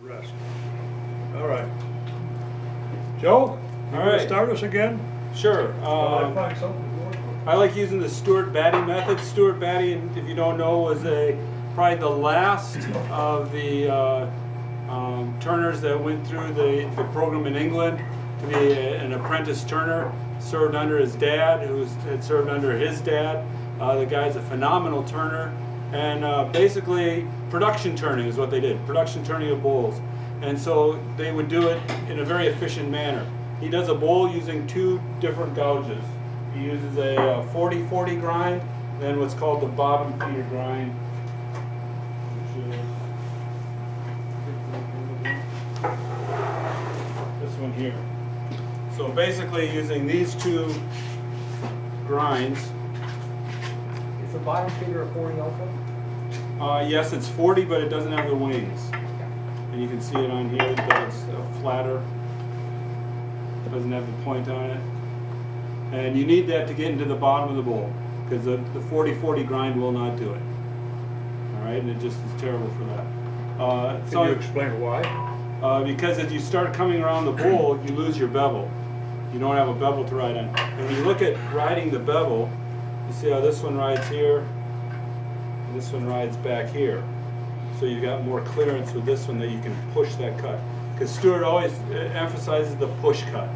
rest. All right. Joe, you want to start us again? Sure. I find something to work with. I like using the Stuart Batty method. Stuart Batty, if you don't know, was probably the last of the turners that went through the program in England to be an apprentice turner. Served under his dad, who had served under his dad. The guy's a phenomenal turner, and basically production turning is what they did. Production turning of bowls, and so they would do it in a very efficient manner. He does a bowl using two different gouges. He uses a 40-40 grind, then what's called the bobbin feeder grind, which is this one here. So basically using these two grinds. Is the bottom feeder a 40 also? Yes, it's 40, but it doesn't have the wings. And you can see it on here, that it's flatter. It doesn't have the point on it. And you need that to get into the bottom of the bowl, because the 40-40 grind will not do it. Alright, and it just is terrible for that. Can you explain why? Because as you start coming around the bowl, you lose your bevel. You don't have a bevel to ride on. And when you look at riding the bevel, you see how this one rides here, and this one rides back here. So you've got more clearance with this one that you can push that cut. Because Stuart always emphasizes the push cut.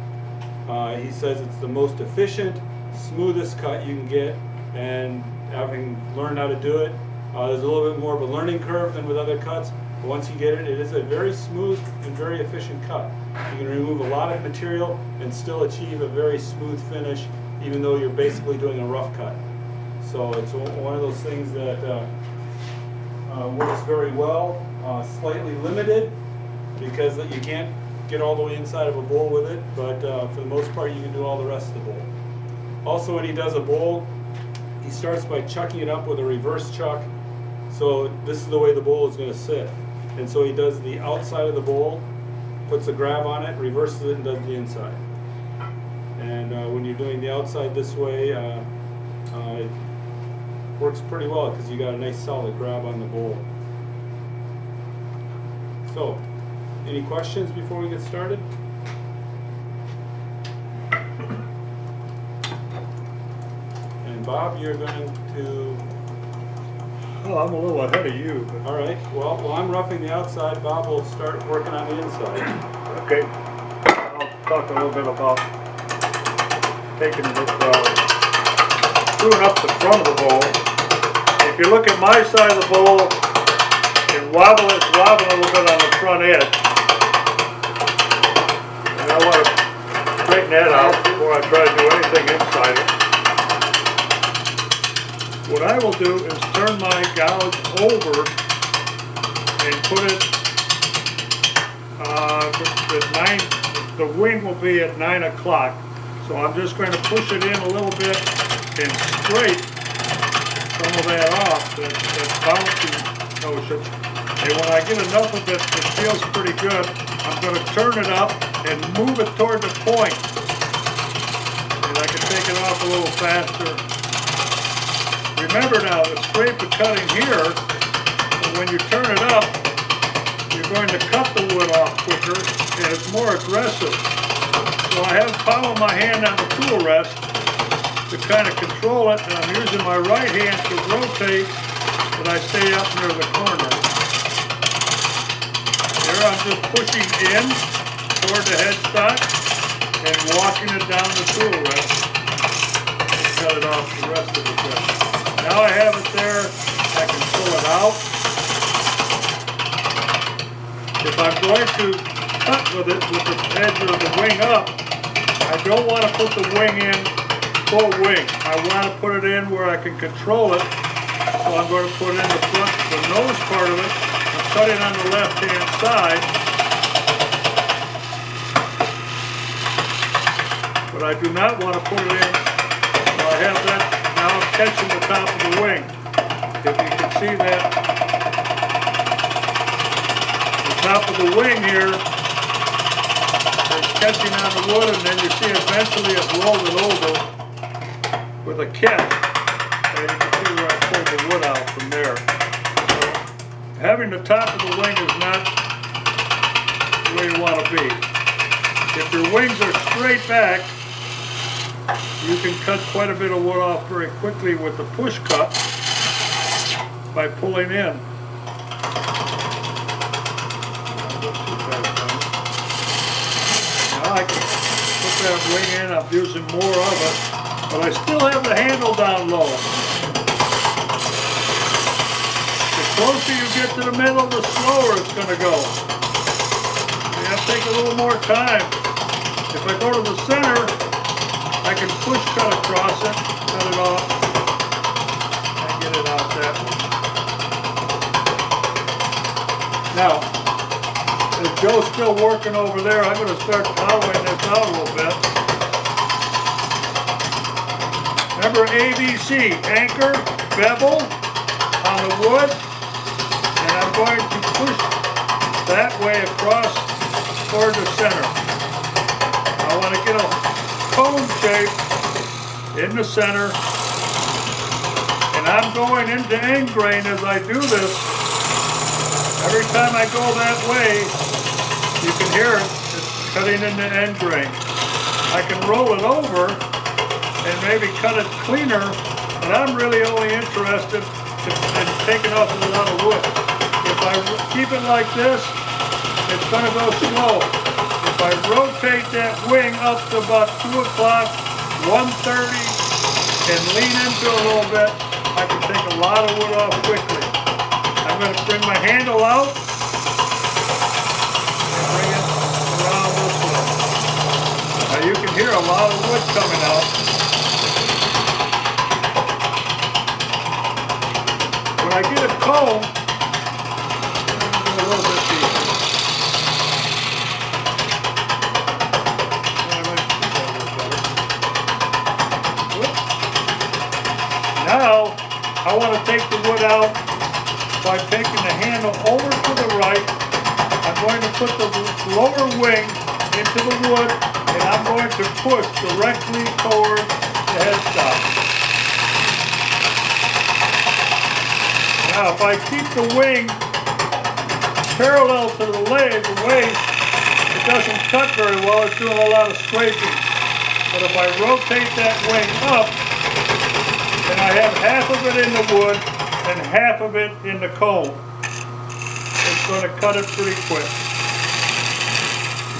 He says it's the most efficient, smoothest cut you can get, and having learned how to do it, there's a little bit more of a learning curve than with other cuts. But once you get it, it is a very smooth and very efficient cut. You can remove a lot of material and still achieve a very smooth finish, even though you're basically doing a rough cut. So it's one of those things that works very well. Slightly limited because you can't get all the way inside of a bowl with it, but for the most part you can do all the rest of the bowl. Also, when he does a bowl, he starts by chucking it up with a reverse chuck. So this is the way the bowl is going to sit. And so he does the outside of the bowl, puts a grab on it, reverses it, and does the inside. And when you're doing the outside this way, it works pretty well because you got a nice solid grab on the bowl. So, any questions before we get started? And Bob, you're going to... Oh, I'm a little ahead of you. But... All right. Well, while I'm roughing the outside, Bob will start working on the inside. Okay. I'll talk a little bit about taking this, screwing up the front of the bowl. If you look at my side of the bowl, it's wobbling a little bit on the front edge. And I want to straighten that out before I try to do anything inside it. What I will do is turn my gouge over and put it, the wing will be at 9 o'clock. So I'm just going to push it in a little bit and scrape some of that off, that bouncy notion. And when I get enough of it that feels pretty good, I'm going to turn it up and move it toward the point. And I can take it off a little faster. Remember now, the scrape of cutting here, when you turn it up, you're going to cut the wood off quicker and it's more aggressive. So I have the palm of my hand on the tool rest to kind of control it, and I'm using my right hand to rotate that I stay up near the corner. Here I'm just pushing in toward the headstock and walking it down the tool rest to cut it off the rest of the cut. Now I have it there, I can pull it out. If I'm going to cut with it with the edge of the wing up, I don't want to put the wing in full wing. I want to put it in where I can control it. So I'm going to put in the front, the nose part of it, and cut it on the left-hand side. But I do not want to put it in, so I have that. Now I'm catching the top of the wing. If you can see that, the top of the wing here is catching on the wood, and then you see eventually it rolled it over with a catch. And you can see where I pulled the wood out from there. So having the top of the wing is not want to be. If your wings are straight back, you can cut quite a bit of wood off very quickly with the push cut by pulling in. Now I can put that wing in, I'm using more of it, but I still have the handle down low. The closer you get to the middle, the slower it's going to go. You have to take a little more time. If I go to the center, I can push cut across it, cut it off, and get it out that way. Now, if Joe's still working over there, I'm going to start following this out a little bit. Remember ABC, anchor, bevel on the wood, and I'm going to push that way across toward the center. I want to get a cone shape in the center, and I'm going into end grain as I do this. Every time I go that way, you can hear it, it's cutting into end grain. I can roll it over and maybe cut it cleaner, but I'm really only interested in taking off a lot of wood. If I keep it like this, it's going to go slow. If I rotate that wing up to about 2 o'clock, 1:30, and lean into it a little bit, I can take a lot of wood off quickly. I'm going to bring my handle out and bring it around this way. Now you can hear a lot of wood coming out. When I get a comb, I'm going to go a little bit deeper. Now, I want to take the wood out by taking the handle over to the right. I'm going to put the lower wing into the wood, and I'm going to push directly toward the headstock. Now, if I keep the wing parallel to the leg, the waist, it doesn't cut very well. It's doing a lot of scraping. But if I rotate that wing up, and I have half of it in the wood and half of it in the comb, it's going to cut it pretty quick.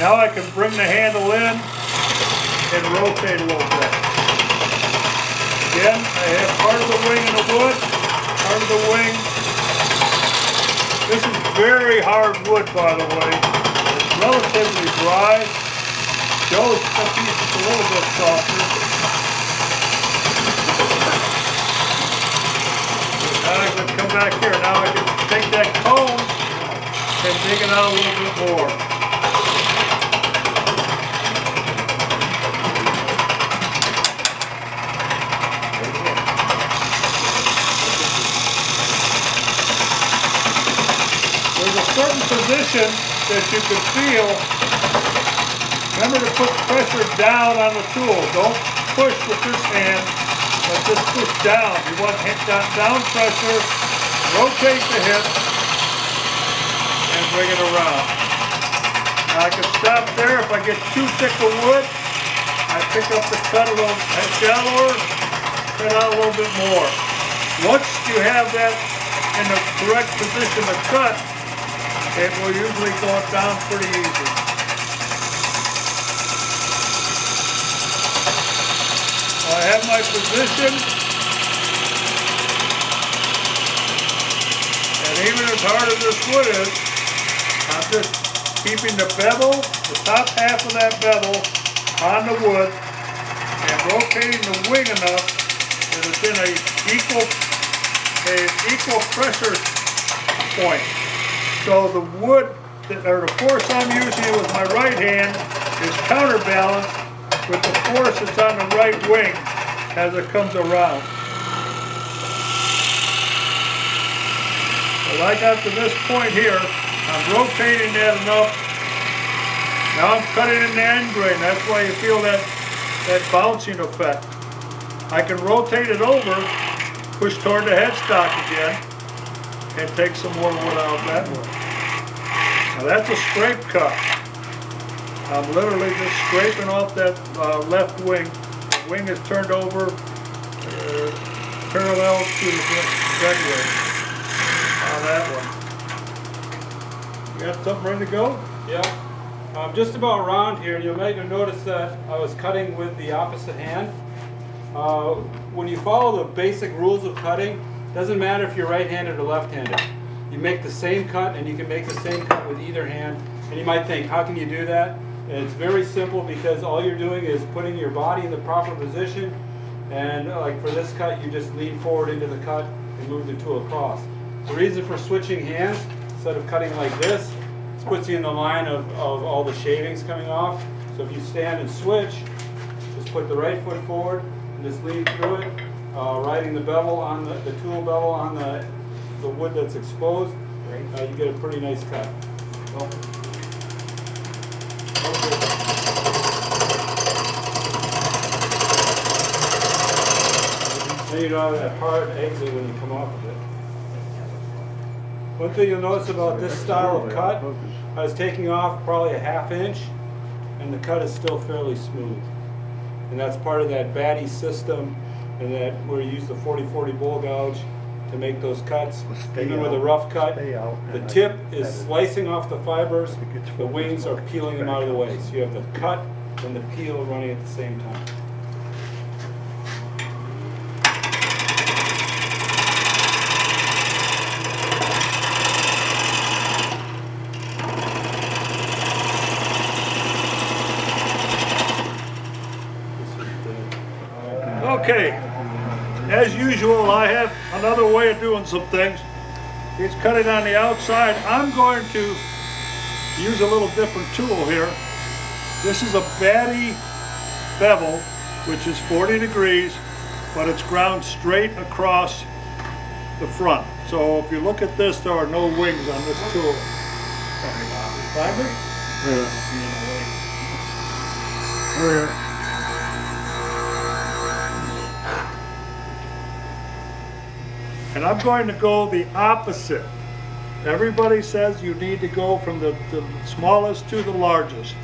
Now I can bring the handle in and rotate a little bit. Again, I have part of the wing in the wood, part of the wing. This is very hard wood, by the way. It's relatively dry. Joe's piece is a little bit softer. Now I can come back here. Now I can take that comb and dig it out a little bit more. There's a certain position that you can feel. Remember to put pressure down on the tool. Don't push with this hand. But just push down. You want down pressure, rotate the hip, and bring it around. Now I can stop there. If I get too thick of wood, I pick up the cut a little shallower, cut out a little bit more. Once you have that in the correct position to cut, it will usually go down pretty easy. I have my position, and even as hard as this wood is, I'm just keeping the bevel, the top half of that bevel on the wood, and rotating the wing enough that it's in an equal pressure point. So the wood, or the force I'm using with my right hand is counterbalanced with the force that's on the right wing as it comes around. Well, I got to this point here, I'm rotating that enough. Now I'm cutting in the end grain. That's why you feel that bouncing effect. I can rotate it over, push toward the headstock again, and take some more wood out that way. Now that's a scrape cut. I'm literally just scraping off that left wing. The wing is turned over parallel to the dead wing on that one. You got something ready to go? Yeah. Just about around here, and you might have noticed that I was cutting with the opposite hand. When you follow the basic rules of cutting, it doesn't matter if you're right-handed or left-handed. You make the same cut, and you can make the same cut with either hand. And you might think, how can you do that? And it's very simple, because all you're doing is putting your body in the proper position, and like for this cut, you just lean forward into the cut and move the tool across. The reason for switching hands, instead of cutting like this, it puts you in the line of all the shavings coming off. So if you stand and switch, just put the right foot forward and just lean through it, riding the bevel on the tool bevel on the wood that's exposed. You get a pretty nice cut. Well, Then you don't have that hard exit when you come off of it. One thing you'll notice about this style of cut, I was taking off probably a ½ inch, and the cut is still fairly smooth. And that's part of that batty system, and that where you use the 40-40 bull gouge to make those cuts. Even with a rough cut, the tip is slicing off the fibers, the wings are peeling them out of the way. So you have the cut and the peel running at the same time. Okay, as usual, I have another way of doing some things. It's cutting on the outside. I'm going to use a little different tool here. This is a batty bevel, which is 40 degrees, but it's ground straight across the front. So if you look at this, there are no wings on this tool. Find it? Yeah. Here. And I'm going to go the opposite. Everybody says you need to go from the smallest to the largest.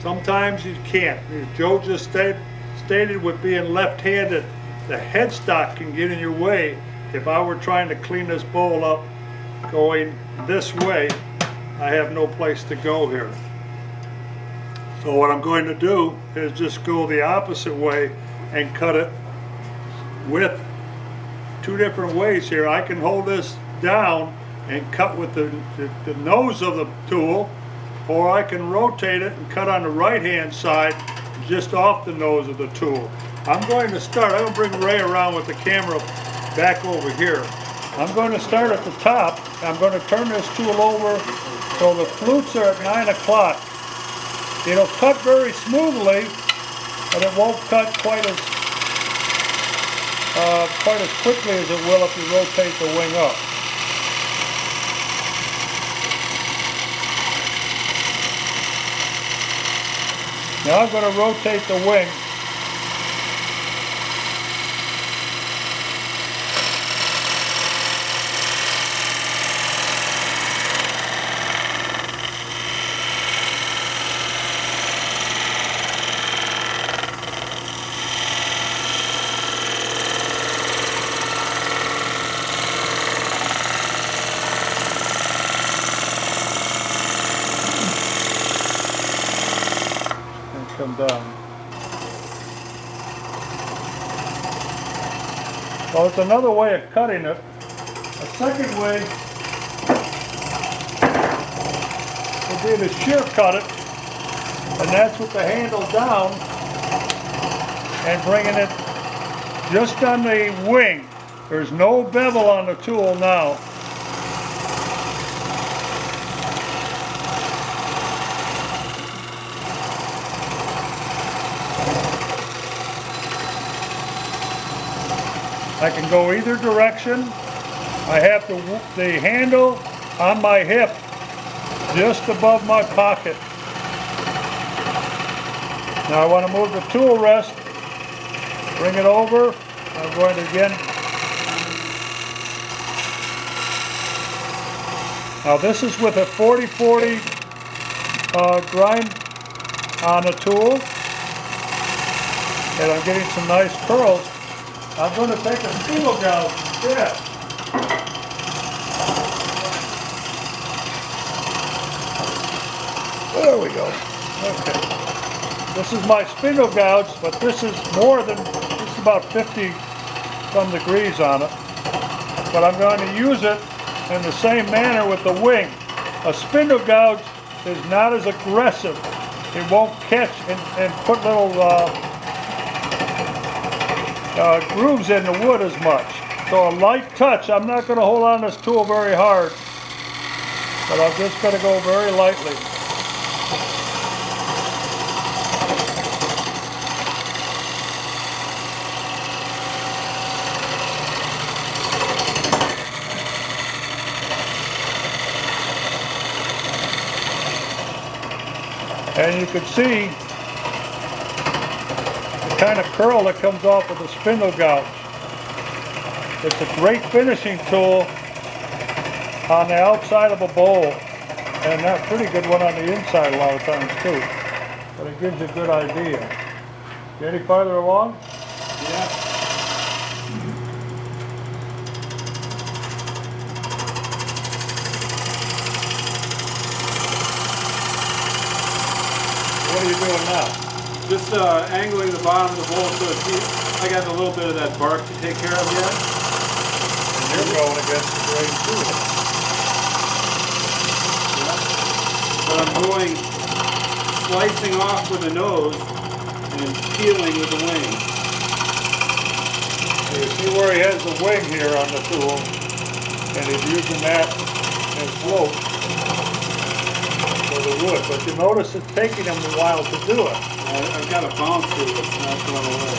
Sometimes you can't. As Joe just stated with being left-handed, the headstock can get in your way. If I were trying to clean this bowl up going this way, I have no place to go here. So what I'm going to do is just go the opposite way and cut it with two different ways here. I can hold this down and cut with the nose of the tool, or I can rotate it and cut on the right hand side just off the nose of the tool. I'm going to start, I'm going to bring Ray around with the camera back over here. I'm going to start at the top. I'm going to turn this tool over so the flutes are at 9 o'clock. It'll cut very smoothly, but it won't cut quite as quickly as it will if you rotate the wing up. Now I'm going to rotate the wing. Come down. Well, it's another way of cutting it. A second way would be to shear cut it, and that's with the handle down and bringing it just on the wing. There's no bevel on the tool now. I can go either direction. I have the handle on my hip just above my pocket. Now I want to move the tool rest, bring it over. I'm going to again. Now this is with a 40-40 grind on the tool, and I'm getting some nice curls. I'm going to take a spindle gouge instead. There we go. Okay. This is my spindle gouge, but this is more than, this is about 50 some degrees on it. But I'm going to use it in the same manner with the wing. A spindle gouge is not as aggressive. It won't catch and put little grooves in the wood as much. So a light touch, I'm not going to hold on this tool very hard, but I'm just going to go very lightly. And you can see the kind of curl that comes off of the spindle gouge. It's a great finishing tool on the outside of a bowl, and a pretty good one on the inside a lot of times too. But it gives you a good idea. Get any farther along? Yeah. What are you doing now? Just angling the bottom of the bowl so it's, I got a little bit of that bark to take care of yet. And you're going against the grain too. Yeah. But I'm going slicing off with the nose and peeling with the wing. You see where he has the wing here on the tool, and he's using that as rope for the wood. But you notice it's taking him a while to do it. I've got a bounce to it, it's not going away.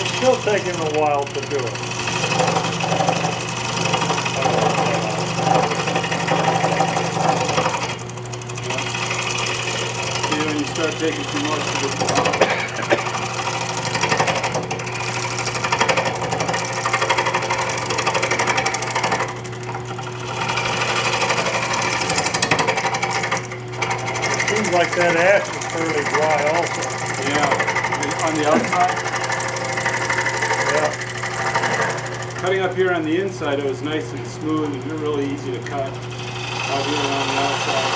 It's still taking a while to do it. See, when you start taking too much of it. Seems like that ash is fairly dry also. Yeah, on the outside. Yeah. Cutting up here on the inside, it was nice and smooth and really easy to cut. Out here on the outside.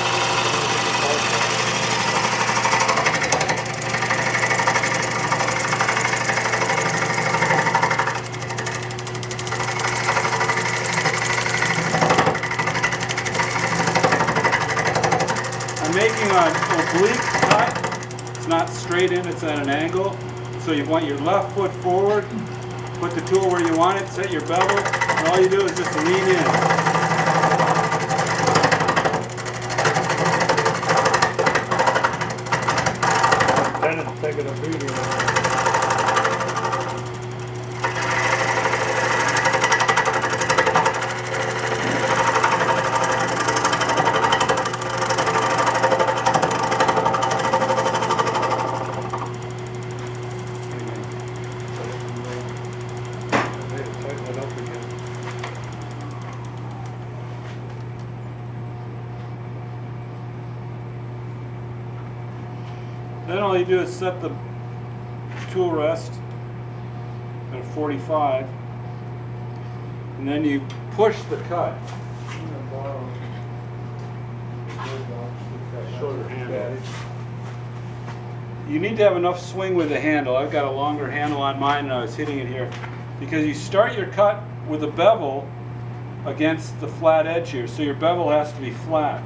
I'm making an oblique cut. It's not straight in, it's at an angle. So you want your left foot forward, put the tool where you want it, set your bevel, and all you do is just lean in. Then it's taking a beating. Then all you do is set the tool rest at 45, and then you push the cut. Shorter handle. You need to have enough swing with the handle. I've got a longer handle on mine and I was hitting it here. Because you start your cut with a bevel against the flat edge here, so your bevel has to be flat.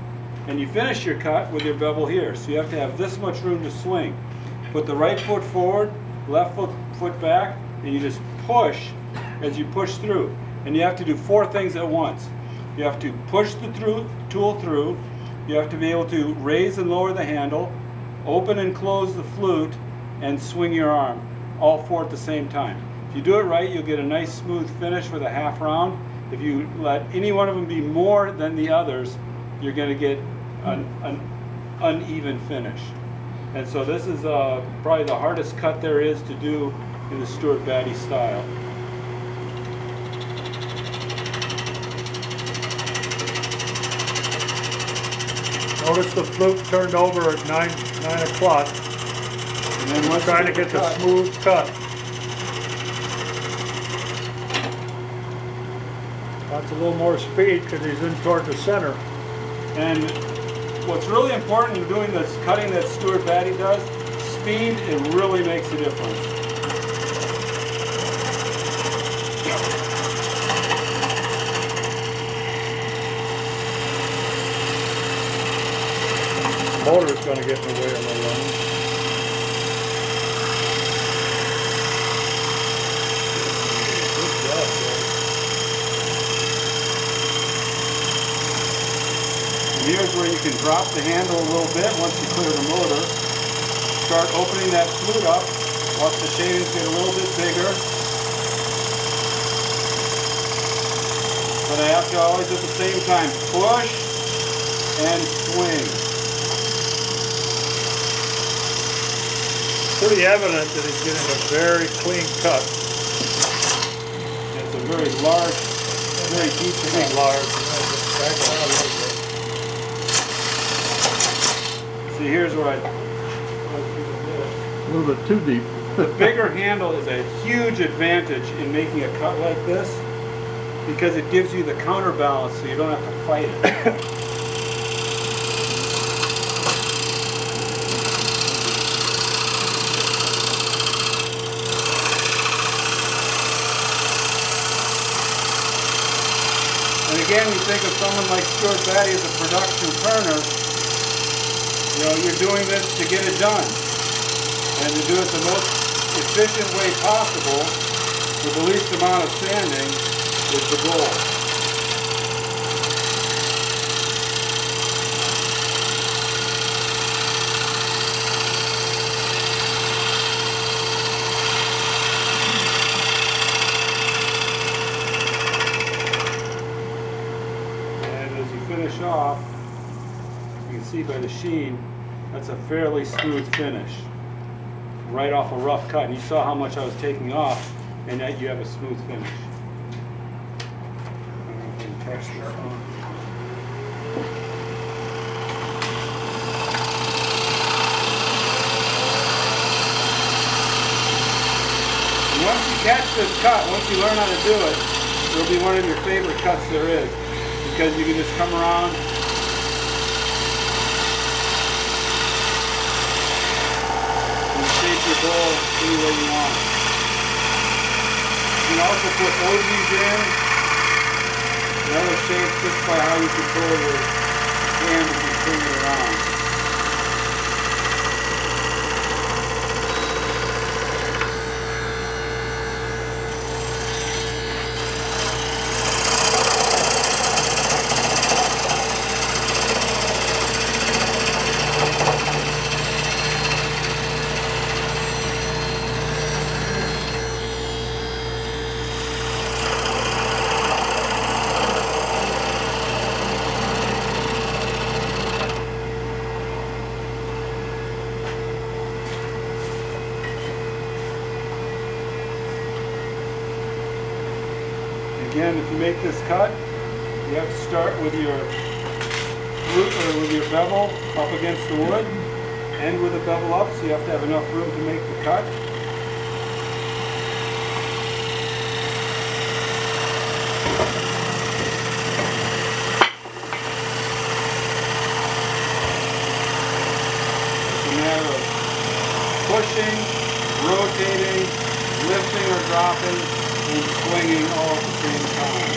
And you finish your cut with your bevel here, so you have to have this much room to swing. Put the right foot forward, left foot back, and you just push as you push through. And you have to do 4 things at once. You have to push the tool through, you have to be able to raise and lower the handle, open and close the flute, and swing your arm, all 4 at the same time. If you do it right, you'll get a nice smooth finish with a half round. If you let any one of them be more than the others, you're going to get an uneven finish. And so this is probably the hardest cut there is to do in the Stuart Batty style. Notice the fluke turned over at 9 o'clock. And then once Trying to you get the cut, smooth cut. That's a little more speed because he's in toward the center. And what's really important in doing this cutting that Stuart Batty does, speed, it really makes a difference. Motor's gonna get in the way a little. Good job, Joe. And here's where you can drop the handle a little bit once you clear the motor. Start opening that flute up. Watch the shavings get a little bit bigger. But I have to always at the same time push and swing. Pretty evident that he's getting a very clean cut. It's a very large, very deep Pretty cut. large. Back down a little bit. See, here's where A little bit too deep. the bigger handle is a huge advantage in making a cut like this because it gives you the counterbalance so you don't have to fight it. And again, you think of someone like Stuart Batty as a production turner, you know, you're doing this to get it done. And to do it the most efficient way possible with the least amount of sanding is the goal. Finish off, you can see by the sheen, that's a fairly smooth finish. Right off a rough cut. And you saw how much I was taking off, and yet you have a smooth finish. Touch this on. And once you catch this cut, once you learn how to do it, it'll be one of your favorite cuts there is. Because you can just come around and shape your bowl any way you want. You can also put OGs in and other shapes just by how you control your hand as you swing it around. Again, if you make this cut, you have to start with your root or with your bevel up against the wood, end with the bevel up, so you have to have enough room to make the cut. It's a matter of pushing, rotating, lifting or dropping, and swinging all at the same time.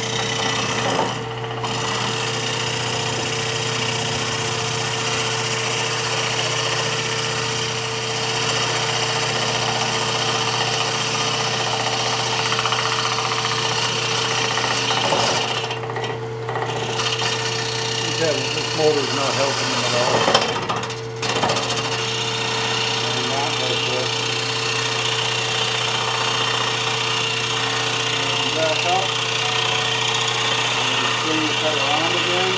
This motor's not helping him at all. And that was it. Back up. And swing the cut around again.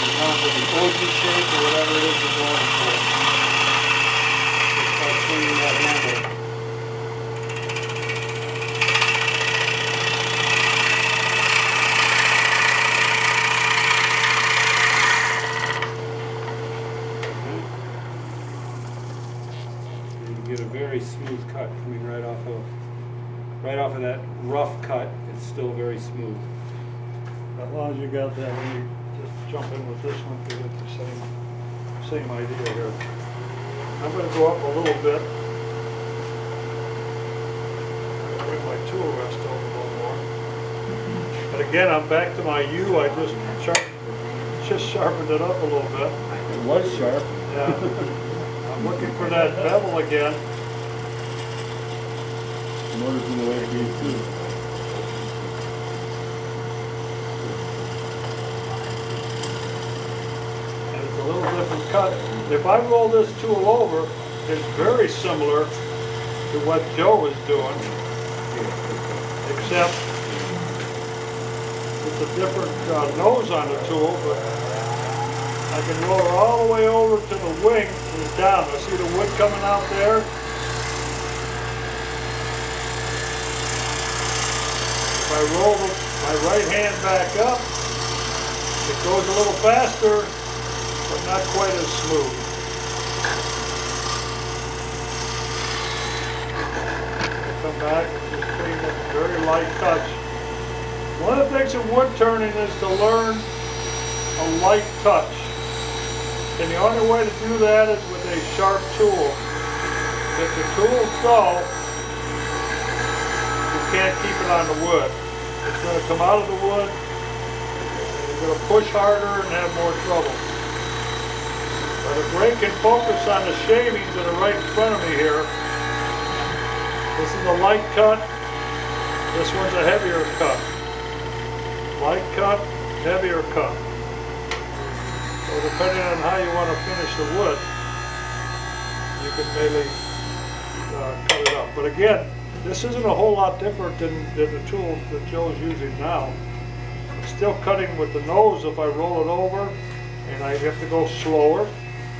And come up with the OG shape or whatever it is you're going for. Just start swinging that handle. very smooth cut coming right off of that rough cut. It's still very smooth. As long as you got that, when you just jump in with this one, you get the same idea here. I'm going to go up a little bit. Bring my tool rest over a little more. But again, I'm back to my U. I just sharpened it up a little bit. It was sharp. Yeah. I'm looking for that bevel again. Motor's in the way of being too. And it's a little different cut. If I roll this tool over, it's very similar to what Joe is doing, except it's a different nose on the tool, but I can roll it all the way over to the wing and down. I see the wood coming out there. If I roll my right hand back up, it goes a little faster, but not quite as smooth. I come back, just clean it, very light touch. One of the things in wood turning is to learn a light touch. And the only way to do that is with a sharp tool. If the tool's dull, you can't keep it on the wood. It's going to come out of the wood, and you're going to push harder and have more trouble. But if Ray can focus on the shavings that are right in front of me here, this is a light cut, this one's a heavier cut. Light cut, heavier cut. So depending on how you want to finish the wood, you can maybe cut it up. But again, this isn't a whole lot different than the tool that Joe's using now. I'm still cutting with the nose if I roll it over, and I have to go slower.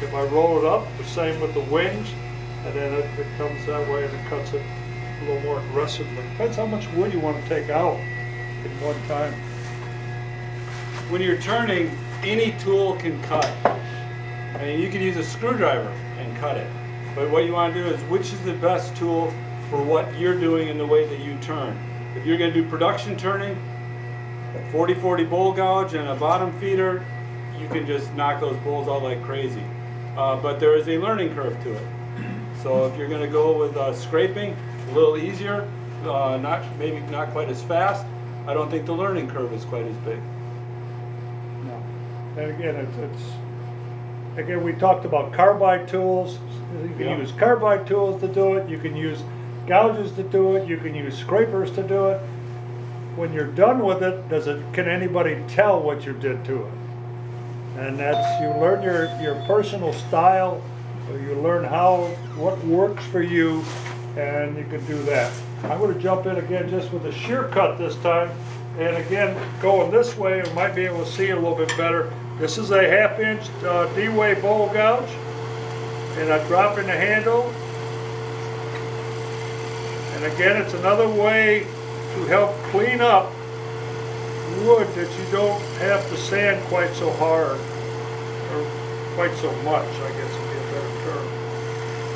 If I roll it up, the same with the wings, and then it comes that way and it cuts it a little more aggressively. Depends how much wood you want to take out in one time. When you're turning, any tool can cut. I mean, you can use a screwdriver and cut it. But what you want to do is, which is the best tool for what you're doing in the way that you turn. If you're going to do production turning, a 40-40 bowl gouge and a bottom feeder, you can just knock those bowls out like crazy. But there is a learning curve to it. So if you're going to go with scraping, a little easier, maybe not quite as fast, I don't think the learning curve is quite as big. No. And again, again, we talked about carbide tools. You can use carbide tools to do it. You can use gouges to do it. You can use scrapers to do it. When you're done with it, can anybody tell what you did to it? And that's, you learn your personal style, or you learn what works for you, and you can do that. I'm going to jump in again just with a shear cut this time, and again going this way, you might be able to see it a little bit better. This is a 1/2 inch D-way bowl gouge, and I drop in the handle. And again, it's another way to help clean up wood that you don't have to sand quite so hard, or quite so much, I guess would be a better term.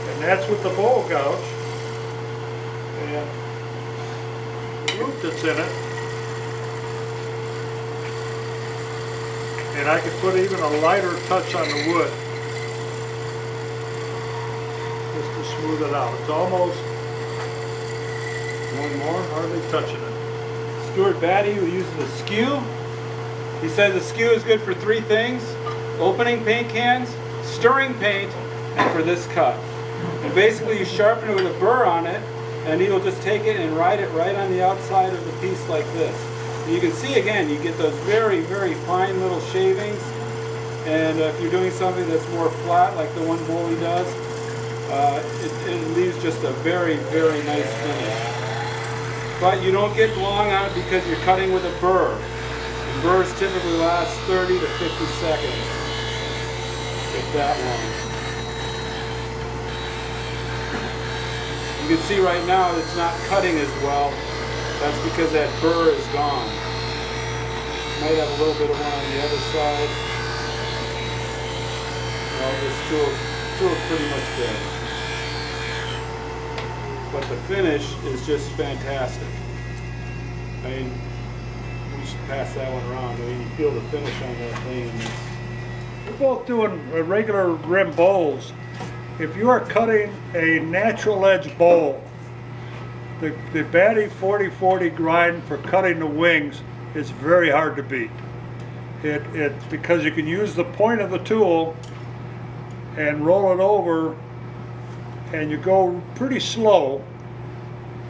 And that's with the bowl gouge. And the root that's in it. And I could put even a lighter touch on the wood, just to smooth it out. It's almost one more, hardly touching it. Stuart Batty, who uses a skew, he says a skew is good for 3 things: opening paint cans, stirring paint, and for this cut. And basically you sharpen it with a burr on it, and he'll just take it and ride it right on the outside of the piece like this. And you can see again, you get those very, very fine little shavings. And if you're doing something that's more flat, like the one Boley does, it leaves just a very, very nice finish. But you don't get long on it because you're cutting with a burr. And burrs typically last 30 to 50 seconds. If that long. You can see right now it's not cutting as well. That's because that burr is gone. Might have a little bit of one on the other side. No, this tool's pretty much dead. but the finish is just fantastic. I mean, we should pass that one around. I mean, you feel the finish on that thing. And We're both doing regular rim bowls. If you are cutting a natural edge bowl, the Batty 40/40 grind for cutting the wings is very hard to beat. It's because you can use the point of the tool and roll it over, and you go pretty slow.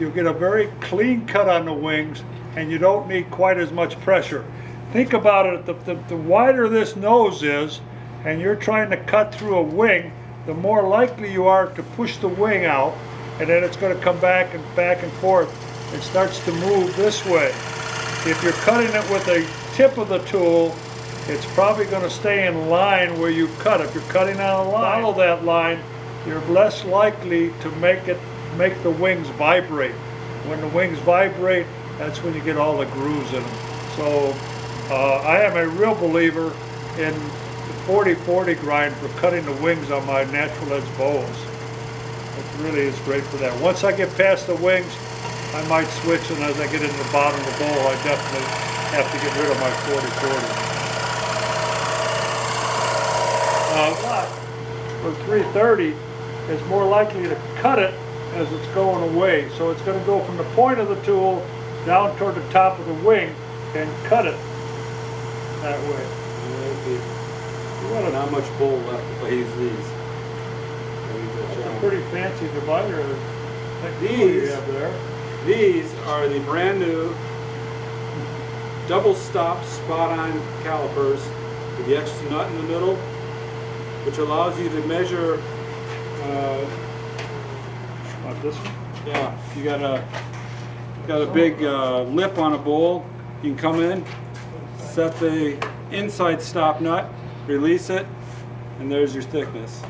You'll get a very clean cut on the wings, and you don't need quite as much pressure. Think about it, the wider this nose is, and you're trying to cut through a wing, the more likely you are to push the wing out, and then it's going to come back and forth. It starts to move this way. If you're cutting it with the tip of the tool, it's probably going to stay in line where you cut. If you're cutting on a line, follow that line, you're less likely to make the wings vibrate. When the wings vibrate, that's when you get all the grooves in them. So I am a real believer in the 40/40 grind for cutting the wings on my natural edge bowls. It really is great for that. Once I get past the wings, I might switch, and as I get into the bottom of the bowl, I definitely have to get rid of my 40/40. But for 330, it's more likely to cut it as it's going away. So it's going to go from the point of the tool down toward the top of the wing and cut it that way. not much bowl left to use these. That's a pretty fancy divider. These you have there. These are the brand new double stop spot on calipers with the extra nut in the middle, which allows you to measure. Not this one? Yeah, you got a big lip on a bowl. You can come in, set the inside stop nut, release it, and there's your thickness.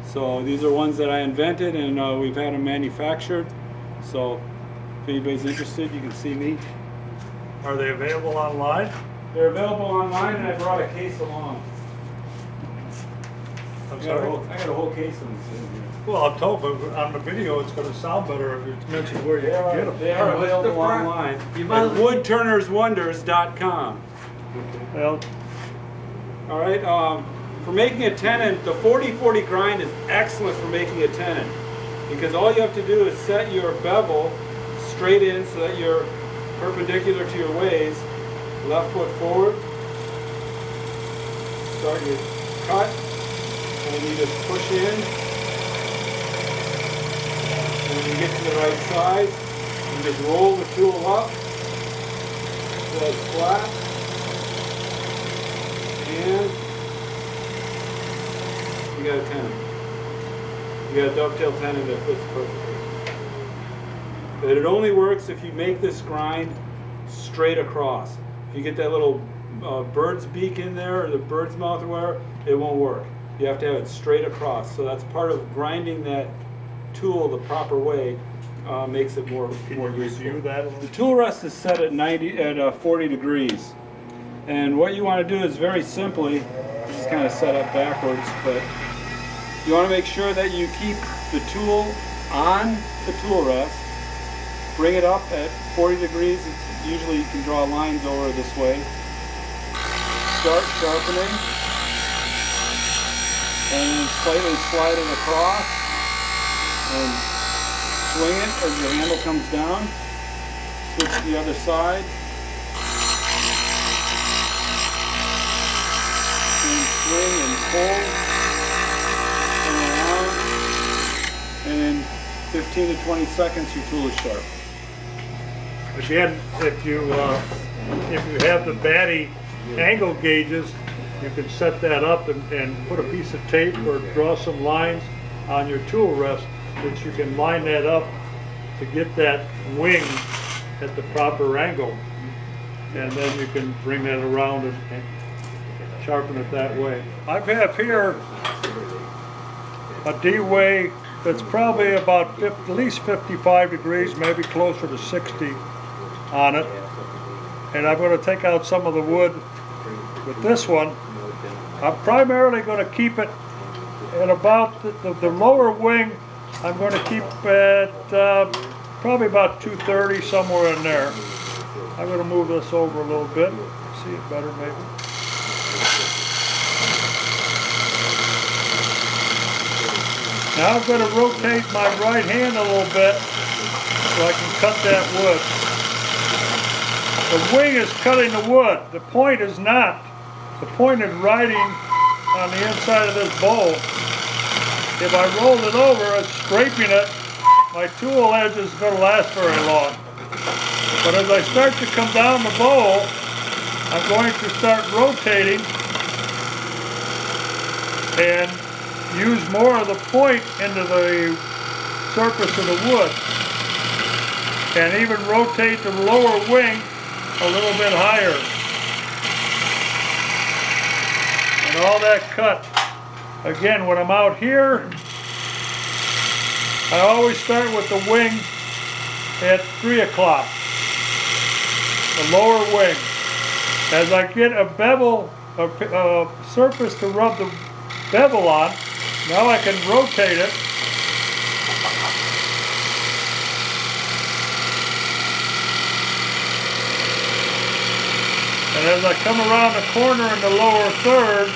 So these are ones that I invented, and we've had them manufactured. So if anybody's interested, you can see me. Are they available online? They're available online, and I brought a case along. I'm I sorry? got a whole case of them sitting here. Well, I'm told, but on the video, it's going to sound better if you mention where you can get them. They are What's the available price? online You at might- woodturnerswonders.com. Well, All right, for making a tenon, the 40/40 grind is excellent for making a tenon because all you have to do is set your bevel straight in so that you're perpendicular to your ways, left foot forward, start your cut, and you just push in. And when you get to the right size, you just roll the tool up so it's flat. And you got a tenon. You got a dovetail tenon that fits perfectly. But it only works if you make this grind straight across. If you get that little bird's beak in there or the bird's mouth or whatever, it won't work. You have to have it straight across. So that's part of grinding that tool the proper way. Makes it more can you useful. review that? The tool rest is set at 40 degrees. And what you want to do is very simply, this is kind of set up backwards, but you want to make sure that you keep the tool on the tool rest, bring it up at 40 degrees, usually you can draw lines over this way, start sharpening, and slightly slide it across, and swing it as the handle comes down, switch to the other side, swing and pull, turn around, and in 15 to 20 seconds your tool is sharp. Again, if you have the Batty angle gauges, you can set that up and put a piece of tape or draw some lines on your tool rest that you can line that up to get that wing at the proper angle. And then you can bring that around and sharpen it that way. I have here a D-way that's probably about at least 55 degrees, maybe closer to 60 on it. And I'm going to take out some of the wood with this one. I'm primarily going to keep it at about the lower wing I'm going to keep at probably about 230, somewhere in there. I'm going to move this over a little bit, see it better maybe. Now I'm going to rotate my right hand a little bit so I can cut that wood. The wing is cutting the wood. The point is not. The point is riding on the inside of this bowl. If I roll it over, it's scraping it. My tool edge is going to last very long. But as I start to come down the bowl, I'm going to start rotating and use more of the point into the surface of the wood. And even rotate the lower wing a little bit higher. And all that cut. Again, when I'm out here, I always start with the wing at 3 o'clock. The lower wing. As I get a bevel, a surface to rub the bevel on, now I can rotate it. And as I come around the corner in the lower third,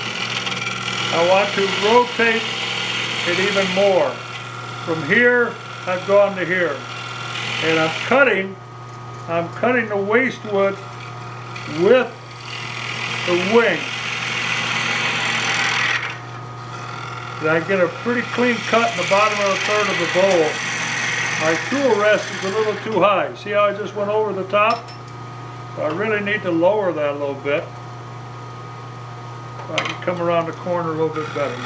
I want to rotate it even more. From here, I've gone to here. And I'm cutting the waste wood with the wing. And I get a pretty clean cut in the bottom of the third of the bowl. My tool rest is a little too high. See how I just went over the top? So I really need to lower that a little bit. So I can come around the corner a little bit better.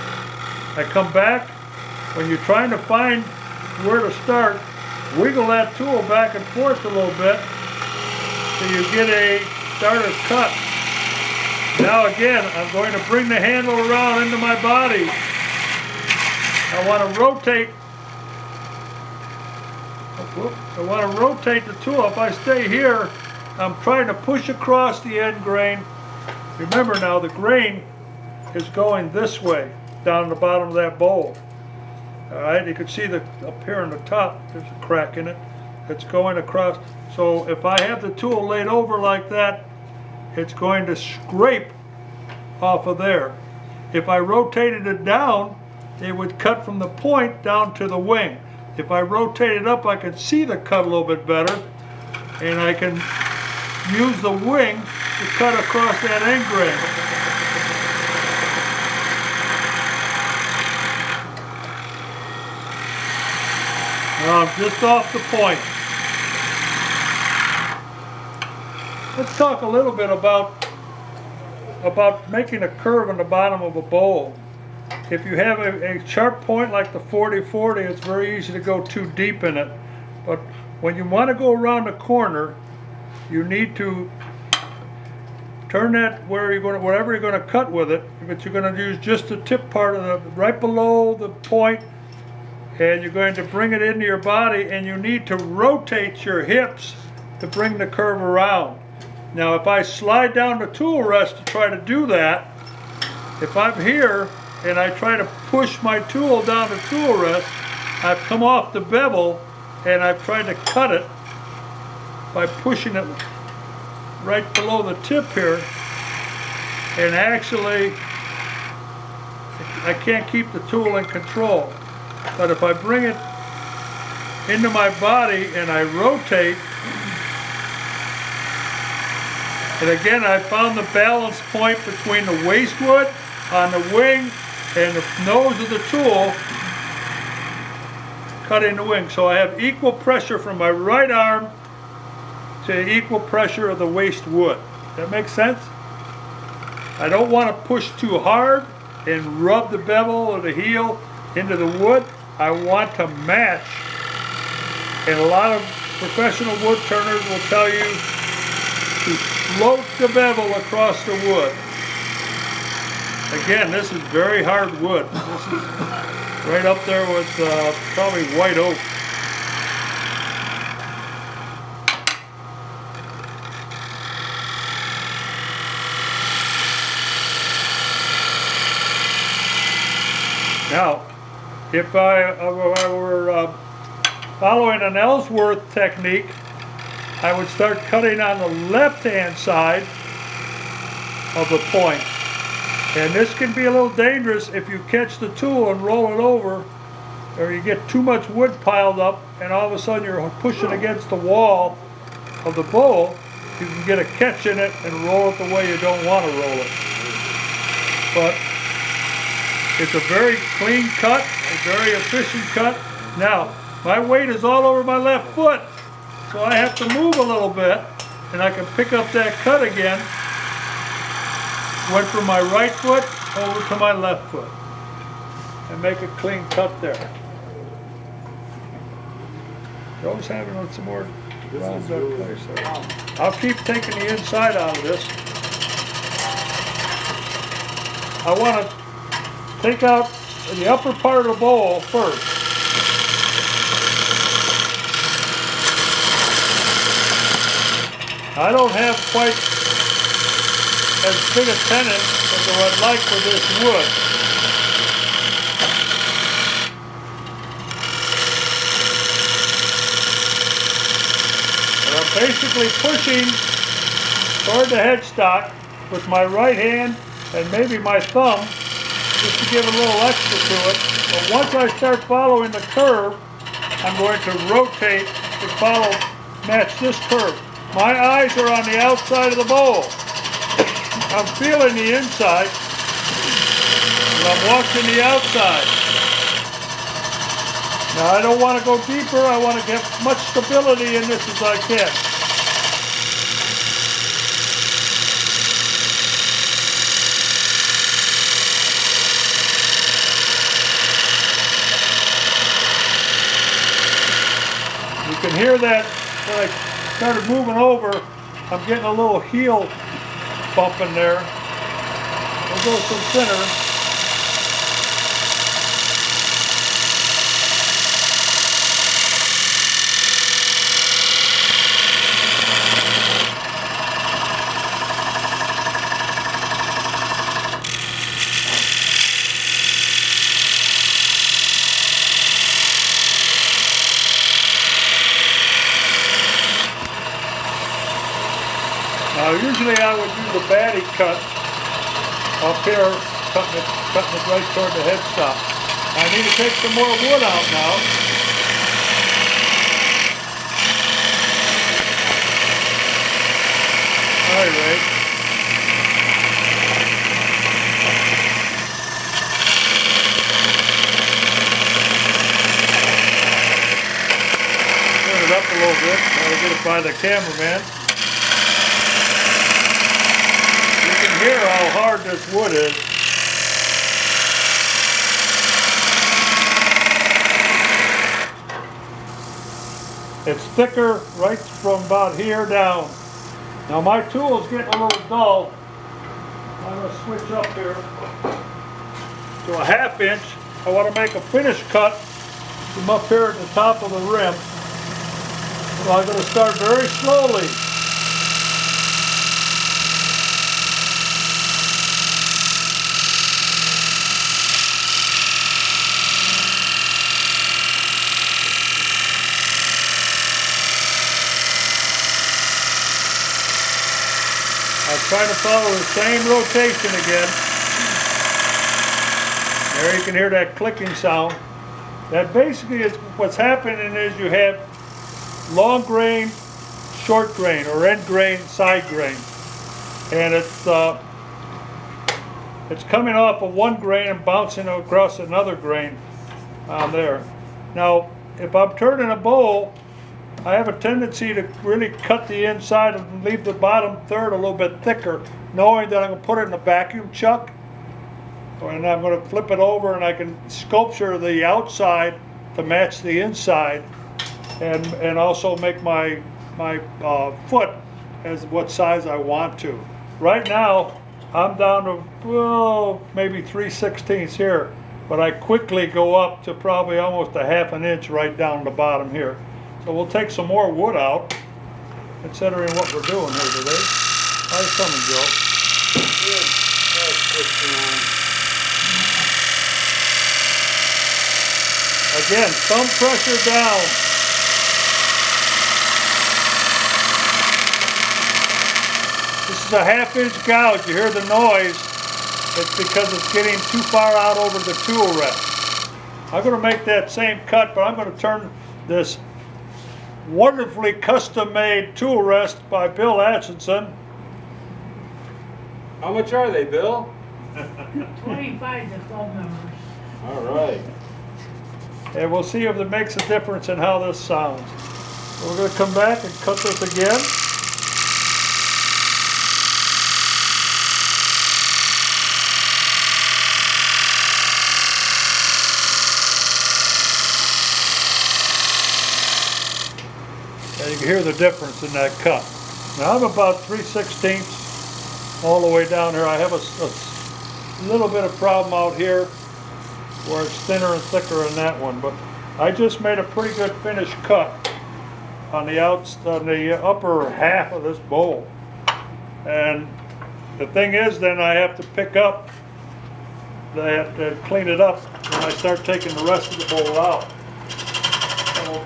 I come back. When you're trying to find where to start, wiggle that tool back and forth a little bit so you get a starter cut. Now again, I'm going to bring the handle around into my body. I want to rotate. I want to rotate the tool. If I stay here, I'm trying to push across the end grain. Remember now, the grain is going this way down the bottom of that bowl. All right, you can see that up here on the top, there's a crack in it. It's going across. So if I have the tool laid over like that, it's going to scrape off of there. If I rotated it down, it would cut from the point down to the wing. If I rotate it up, I can see the cut a little bit better, and I can use the wing to cut across that end grain. Now I'm just off the point. Let's talk a little bit about making a curve in the bottom of a bowl. If you have a sharp point like the 40-40, it's very easy to go too deep in it. But when you want to go around the corner, you need to turn that wherever you're going to cut with it, but you're going to use just the tip part of the, right below the point, and you're going to bring it into your body, and you need to rotate your hips to bring the curve around. Now if I slide down the tool rest to try to do that, if I'm here and I try to push my tool down the tool rest, I've come off the bevel and I've tried to cut it by pushing it right below the tip here, and actually I can't keep the tool in control. But if I bring it into my body and I rotate, and again I found the balance point between the waste wood on the wing and the nose of the tool cutting the wing. So I have equal pressure from my right arm to equal pressure of the waste wood. That makes sense? I don't want to push too hard and rub the bevel or the heel into the wood. I want to match. And a lot of professional wood turners will tell you to float the bevel across the wood. Again, this is very hard wood. This is right up there with probably white oak. Now, if I were following an Ellsworth technique, I would start cutting on the left-hand side of the point. And this can be a little dangerous if you catch the tool and roll it over, or you get too much wood piled up and all of a sudden you're pushing against the wall of the bowl. You can get a catch in it and roll it the way you don't want to roll it. But it's a very clean cut, a very efficient cut. Now, my weight is all over my left foot, so I have to move a little bit and I can pick up that cut again. Went from my right foot over to my left foot and make a clean cut there. Joe's having some more rounds up place there. I'll keep taking the inside out of this. I want to take out the upper part of the bowl first. I don't have quite as big a tenon as I would like for this wood. And I'm basically pushing toward the headstock with my right hand and maybe my thumb just to give a little extra to it. But once I start following the curve, I'm going to rotate to match this curve. My eyes are on the outside of the bowl. I'm feeling the inside, and I'm watching the outside. Now I don't want to go deeper, I want to get much stability in this as I can. You can hear that when I started moving over, I'm getting a little heel bump in there. We'll go some thinner. Now usually I would do the batty cut up here, cutting it right toward the headstock. I need to take some more wood out now. All right, Ray. Turn it up a little bit, try to get it by the cameraman. Hear how hard this wood is. It's thicker right from about here down. Now my tool is getting a little dull. I'm going to switch up here to a 1/2 inch. I want to make a finish cut from up here at the top of the rim. So I'm going to start very slowly. I'm trying to follow the same rotation again. There you can hear that clicking sound. That basically is what's happening is you have long grain, short grain, or end grain, side grain. And it's coming off of one grain and bouncing across another grain on there. Now, if I'm turning a bowl, I have a tendency to really cut the inside and leave the bottom third a little bit thicker, knowing that I'm going to put it in a vacuum chuck, and I'm going to flip it over and I can sculpture the outside to match the inside, and also make my foot as what size I want to. Right now, I'm down to maybe 3/16 here, but I quickly go up to probably almost a 1/2 inch right down the bottom here. So we'll take some more wood out, considering what we're doing here today. How's it coming, Joe? Good. Again, some pressure down. This is a 1/2-inch gouge. You hear the noise. It's because it's getting too far out over the tool rest. I'm going to make that same cut, but I'm going to turn this wonderfully custom-made tool rest by Bill Atchison. How much are they, Bill? 25 to 12 members. All right. And we'll see if it makes a difference in how this sounds. So we're going to come back and cut this again. And you can hear the difference in that cut. Now I'm about 3/16 all the way down here. I have a little bit of problem out here where it's thinner and thicker than that one, but I just made a pretty good finished cut on the upper half of this bowl. And the thing is, then I have to pick up that and clean it up when I start taking the rest of the bowl out. So,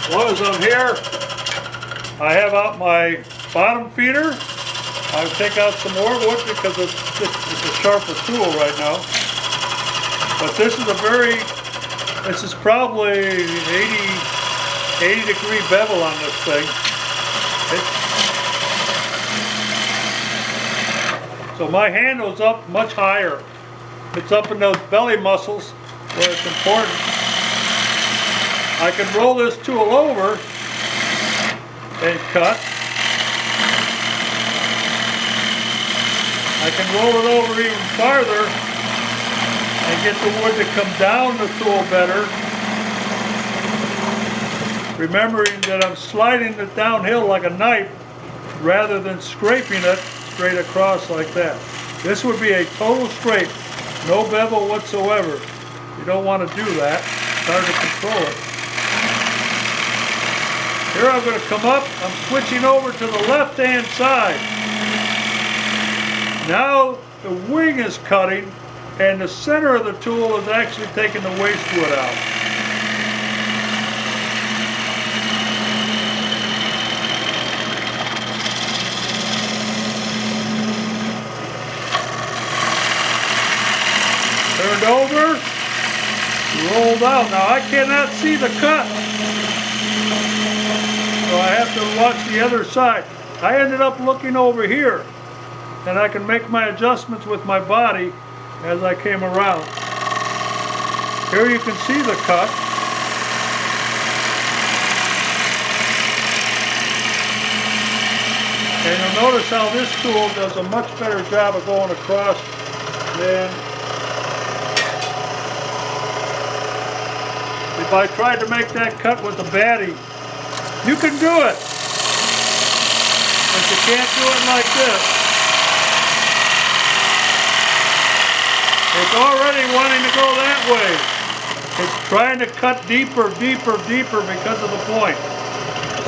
as long as I'm here, I have out my bottom feeder. I'll take out some more wood because it's a sharper tool right now. But this is probably 80 degree bevel on this thing. So my handle's up much higher. It's up in those belly muscles where it's important. I can roll this tool over and cut. I can roll it over even farther and get the wood to come down the tool better. Remembering that I'm sliding it downhill like a knife rather than scraping it straight across like that. This would be a total scrape, no bevel whatsoever. You don't want to do that. It's hard to control it. Here I'm going to come up, I'm switching over to the left-hand side. Now the wing is cutting and the center of the tool is actually taking the waste wood out. Turned over, rolled out. Now I cannot see the cut. So I have to watch the other side. I ended up looking over here, and I can make my adjustments with my body as I came around. Here you can see the cut. And you'll notice how this tool does a much better job of going across than if I tried to make that cut with the baddie. You can do it, but you can't do it like this. It's already wanting to go that way. It's trying to cut deeper, deeper, deeper because of the point.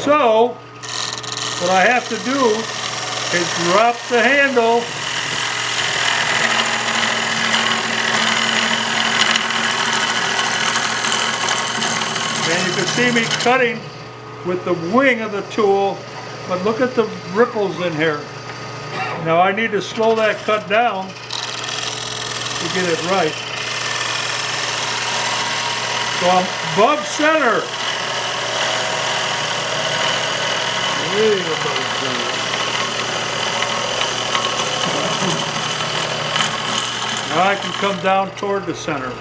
So, what I have to do is drop the handle and you can see me cutting with the wing of the tool, but look at the ripples in here. Now I need to slow that cut down to get it right. So I'm above center. Way above center. Now I can come down toward the center.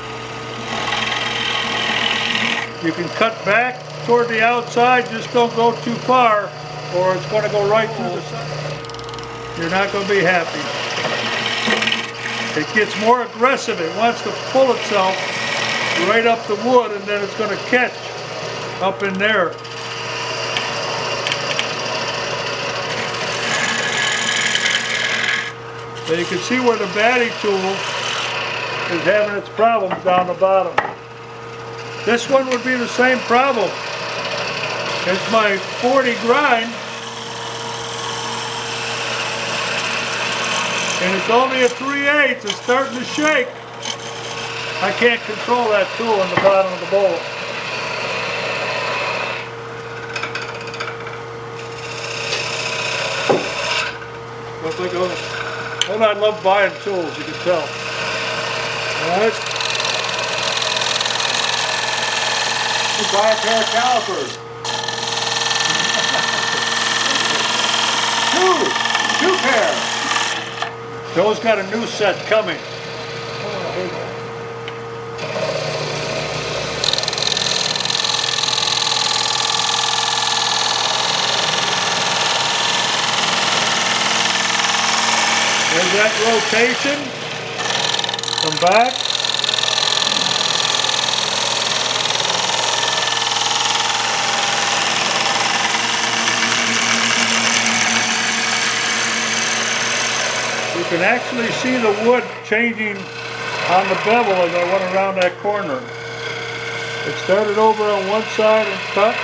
You can cut back toward the outside, just don't go too far or it's going to go right through the center. You're not going to be happy. It gets more aggressive. It wants to pull itself right up the wood and then it's going to catch up in there. So you can see where the baddie tool is having its problems down the bottom. This one would be the same problem. It's my 40 grind, and it's only a 3/8. It's starting to shake. I can't control that tool in the bottom of the bowl. Looks like oh, I love buying tools, you can tell. Alright. You buy a pair of calipers. Two pair. Joe's got a new set coming. There's that rotation. Come back. You can actually see the wood changing on the bevel as I went around that corner. It started over on one side and cut.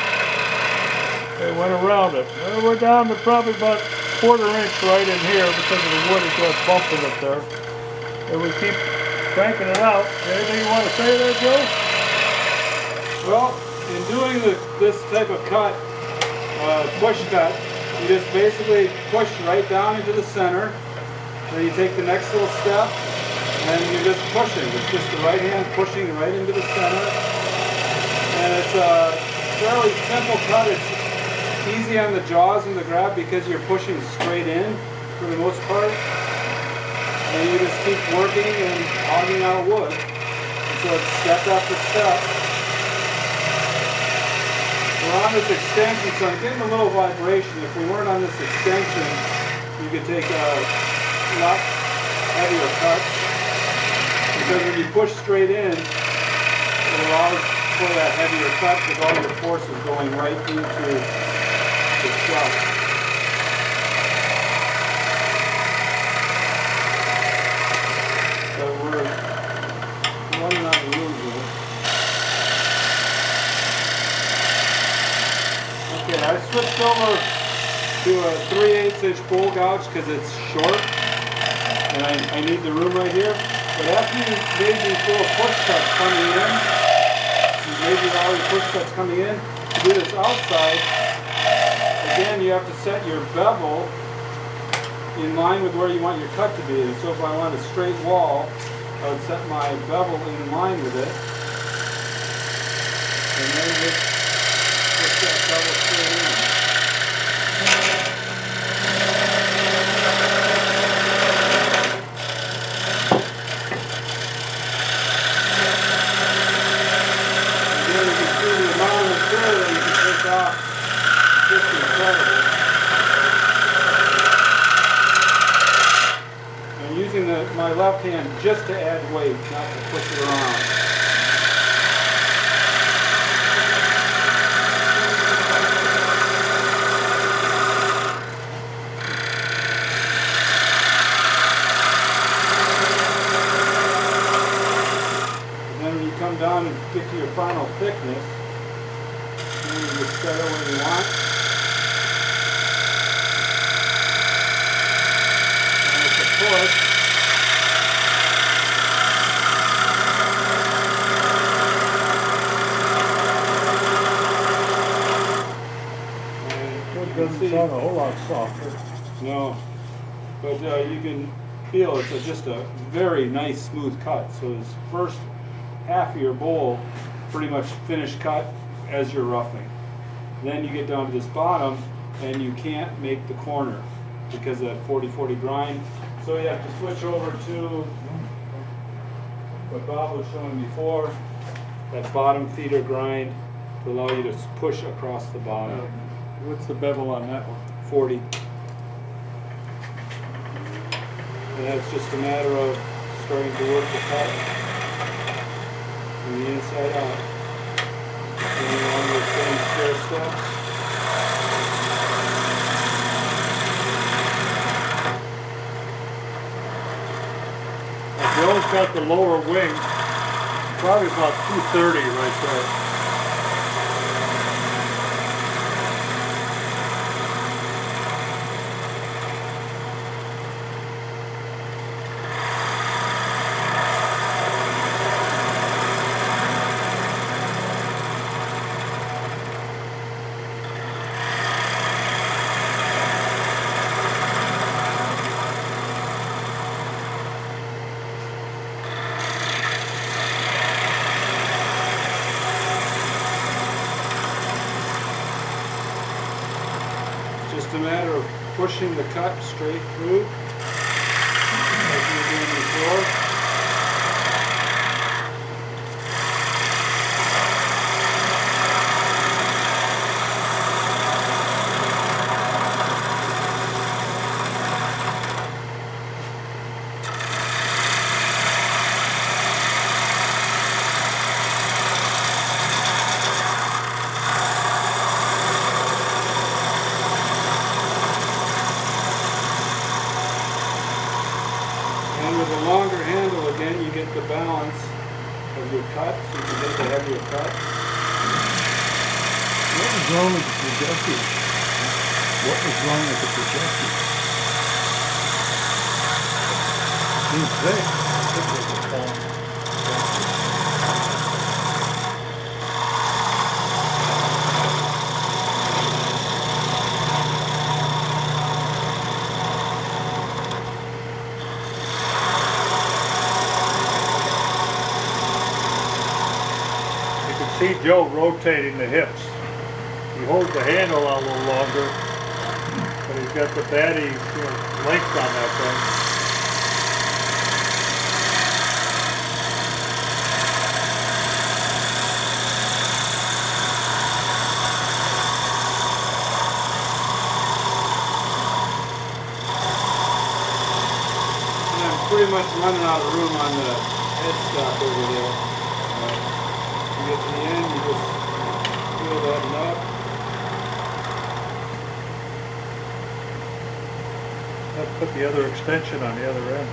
It went around it. Well, we're down to probably about 1/4 inch right in here because of the wood is got bumping it there. And we keep cranking it out. Anything you want to say there, Joe? Well, in doing this type of cut, push cut, you just basically push right down into the center. Then you take the next little step, and you're just pushing. It's just the right hand pushing right into the center. And it's a fairly simple cut. It's easy on the jaws and the grab because you're pushing straight in for the most part. And you just keep working and hogging out wood. And so it's step after step. We're on this extension, so I'm getting a little vibration. If we weren't on this extension, you could take a lot heavier cuts. Because when you push straight in, it allows for that heavier cut with all your forces going right into the shot. So we're running out of room here. Okay, I switched over to a 3/8 inch bowl gouge because it's short and I need the room right here. But after you made these little push cuts coming in, all your push cuts coming in, to do this outside, again you have to set your bevel in line with where you want your cut to be. And so if I want a straight wall, I would set my bevel in line with it. And then just push that bevel straight in. Just incredible. I'm using my left hand just to add weight, not to push it around. And then when you come down and get to your final thickness, then you just set it where you want. Push. Wood doesn't sound a whole lot softer. No, but you can feel it's just a very nice smooth cut. So this first half of your bowl pretty much finished cut as you're roughing. Then you get down to this bottom and you can't make the corner because of that 40-40 grind. So you have to switch over to what Bob was showing before, that bottom feeder grind to allow you to push across the bottom. What's the bevel on that one? 40. And that's just a matter of starting to work the cut from the inside out. Going along the same stair steps. Joe's got the lower wing, probably about 230 right there. matter of pushing the cut straight through, like you were doing before. And with a longer handle, again, you get the balance of your cut, so you can get the heavier cut. What was wrong with the projectile? What was wrong with the projectile? Seems thick. See Joe rotating the hips. He holds the handle out a little longer, but he's got the batty length on that thing. And I'm pretty much running out of room on the headstock over there. You get to the end, you just feel that nut. Let's put the other extension on the other end.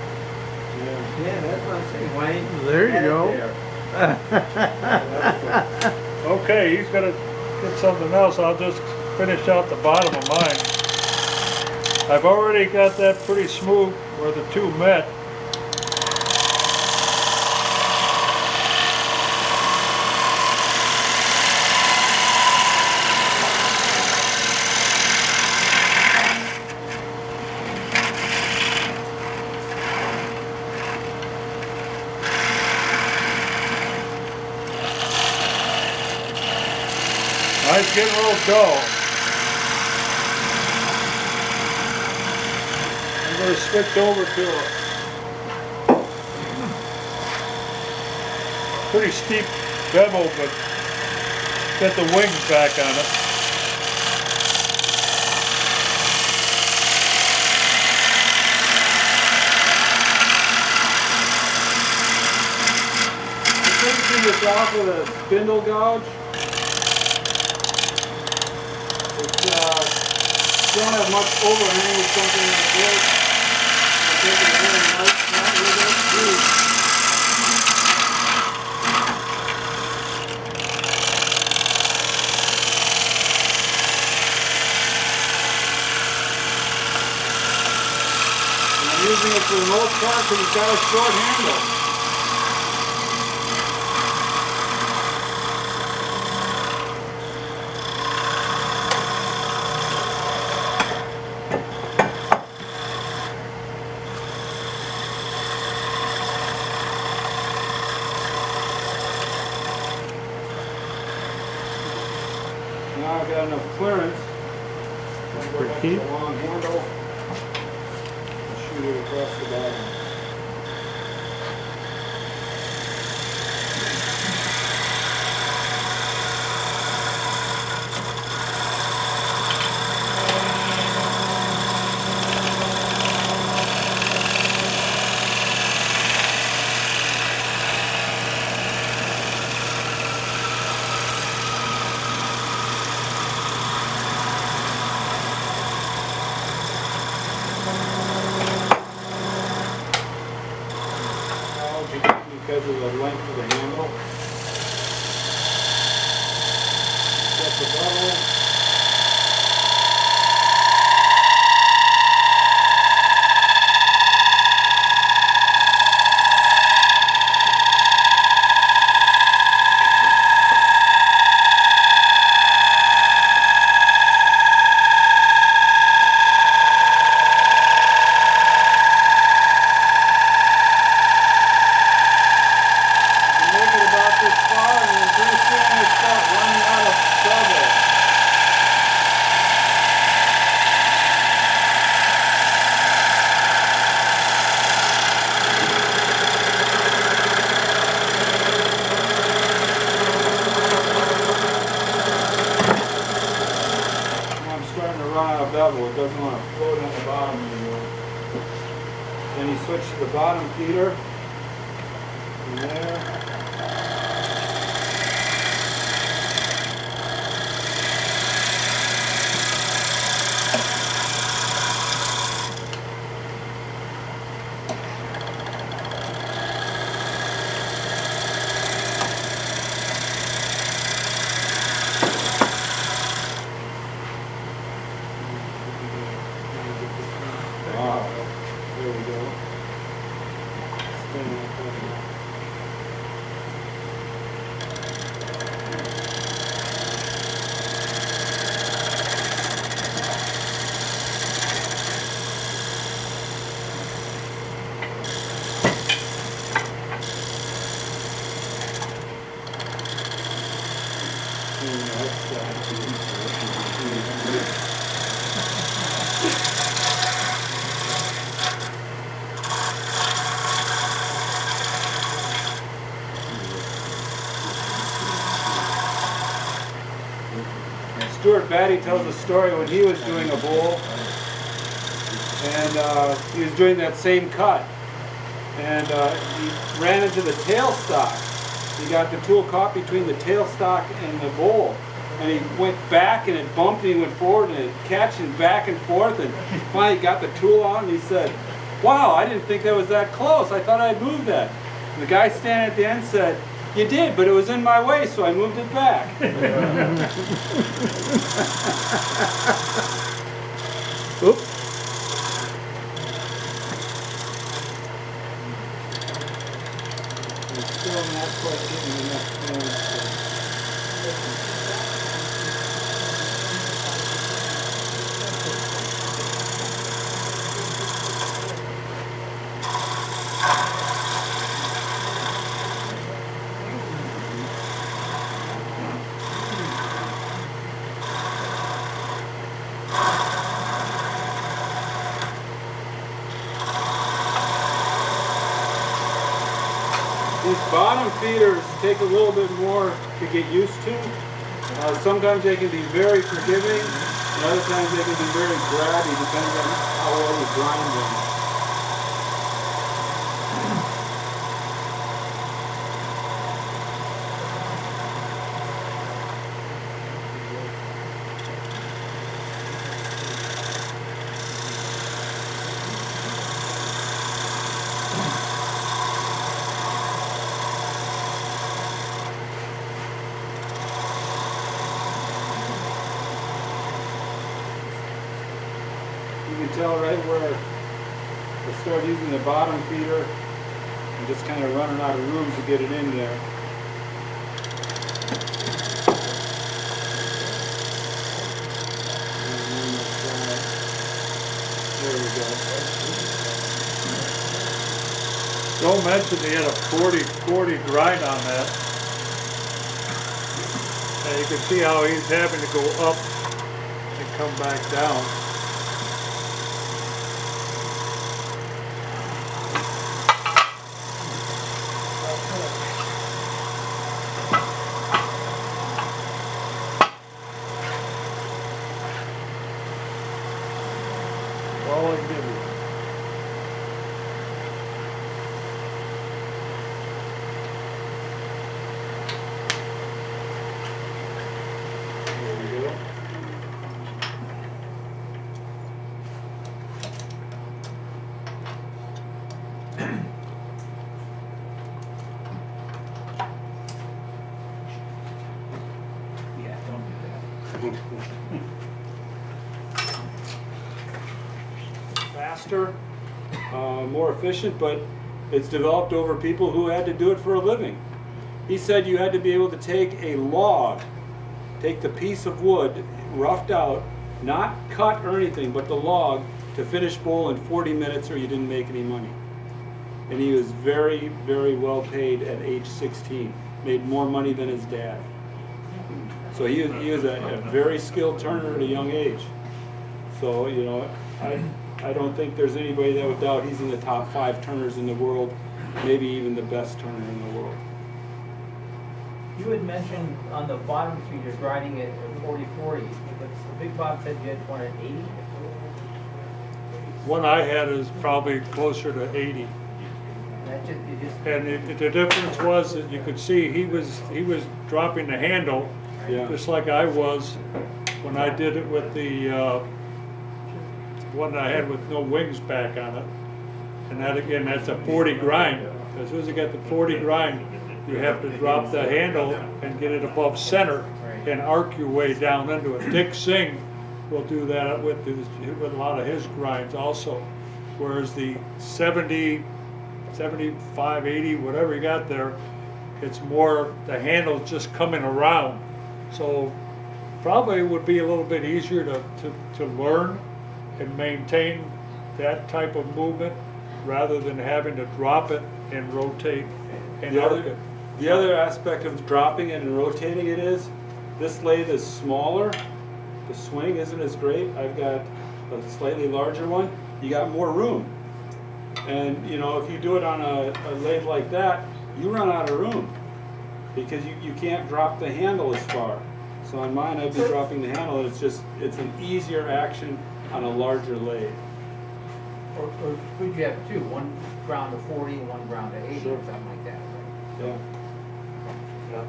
Yeah. Yeah, that's what I'm saying, Wayne. There you Add it go. there. Okay, he's gonna get something else. I'll just finish out the bottom of mine. I've already got that pretty smooth where the two met. Nice getting a little dull. I'm going to switch over to a pretty steep bevel, but get the wings back on it. Finishing this off with a spindle gouge. You don't have much overhang with something like this. Take it a little nice, not really that deep. And I'm using it for the most part because it's got a short handle. Now I've got enough clearance. I'll go back to the long handle and shoot it across the bottom. Because of the length of the handle. Set the bevel. Make it about this far, and then pretty soon you start running out of bevel. you switch to the bottom feeder. From there. Wow, there we go. Spin that button. Stuart Batty tells a story when he was doing a bowl, and he was doing that same cut, and he ran into the tailstock. He got the tool caught between the tailstock and the bowl, and he went back and it bumped and he went forward and it catching back and forth, and finally got the tool out and he said, "Wow, I didn't think that was that close. I thought I'd moved that." And the guy standing at the end said, "You did, but it was in my way, so I moved it back." Oops. It's still not quite getting enough clearance. These bottom feeders take a little bit more to get used to. Sometimes they can be very forgiving, and other times they can be very grabby, depending on how well you grind them. You can tell right where I start using the bottom feeder and just kind of running out of room to get it in there. There we go. Don't mention he had a 40 grind on that. And you can see how he's having to go up and come back down. All I can give you. There we go. Yeah, don't do that. Faster, more efficient, but it's developed over people who had to do it for a living. He said you had to be able to take a log, take the piece of wood, roughed out, not cut or anything, but the log, to finish bowl in 40 minutes or you didn't make any money. And he was very, very well paid at age 16. Made more money than his dad. So he was a very skilled turner at a young age. So, you know, I don't think there's anybody that would doubt he's in the top 5 turners in the world, maybe even the best turner in the world. You had mentioned on the bottom feeder grinding it at 40-40, but Big Bob said you had one at 80? One I had is probably closer to 80. That just, it just, And the difference was that you could see he was dropping the handle, Yeah. just like I was when I did it with the one I had with no wings back on it. And that again, that's a 40 grind. As soon as you get the 40 grind, you have to drop the handle and get it above center and arc your way down into it. Dick Singh will do that with a lot of his grinds also. Whereas the 70, 75, 80, whatever you got there, it's more, the handle's just coming around. So probably it would be a little bit easier to learn and maintain that type of movement rather than having to drop it and rotate and arc it. The other aspect of dropping it and rotating it is, this lathe is smaller, the swing isn't as great. I've got a slightly larger one. You got more room. And you know, if you do it on a lathe like that, you run out of room because you can't drop the handle as far. So on mine, I've been dropping the handle, and it's an easier action on a larger lathe. or could you have two, one ground to 40 and one ground to 80 Sure. or something like that, right? Yeah.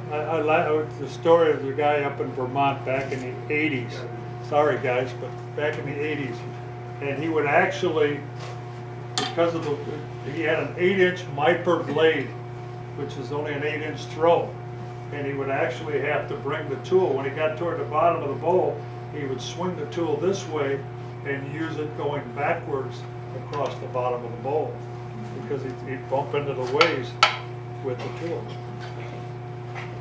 Yeah, I like the story of the guy up in Vermont back in the 80s. Sorry guys, but back in the 80s. And he would actually, because of he had an 8-inch miper blade, which is only an 8-inch throw. And he would actually have to bring the tool, when he got toward the bottom of the bowl, he would swing the tool this way and use it going backwards across the bottom of the bowl. Because he'd bump into the ways with the tool.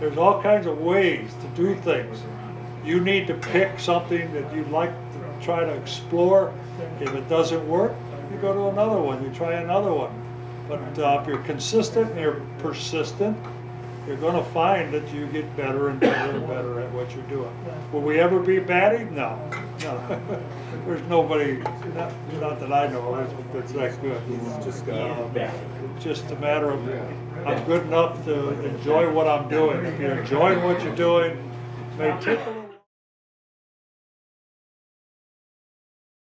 There's all kinds of ways to do things. You need to pick something that you'd like to try to explore. If it doesn't work, you go to another one, you try another one. But if you're consistent and you're persistent, you're going to find that you get better and better and better at what you're doing. Will we ever be batty? No. No. There's nobody, not that I know of, that's that good. It's just It's just a matter of, I'm good enough to enjoy what I'm doing. If you're enjoying what you're doing, it may take a little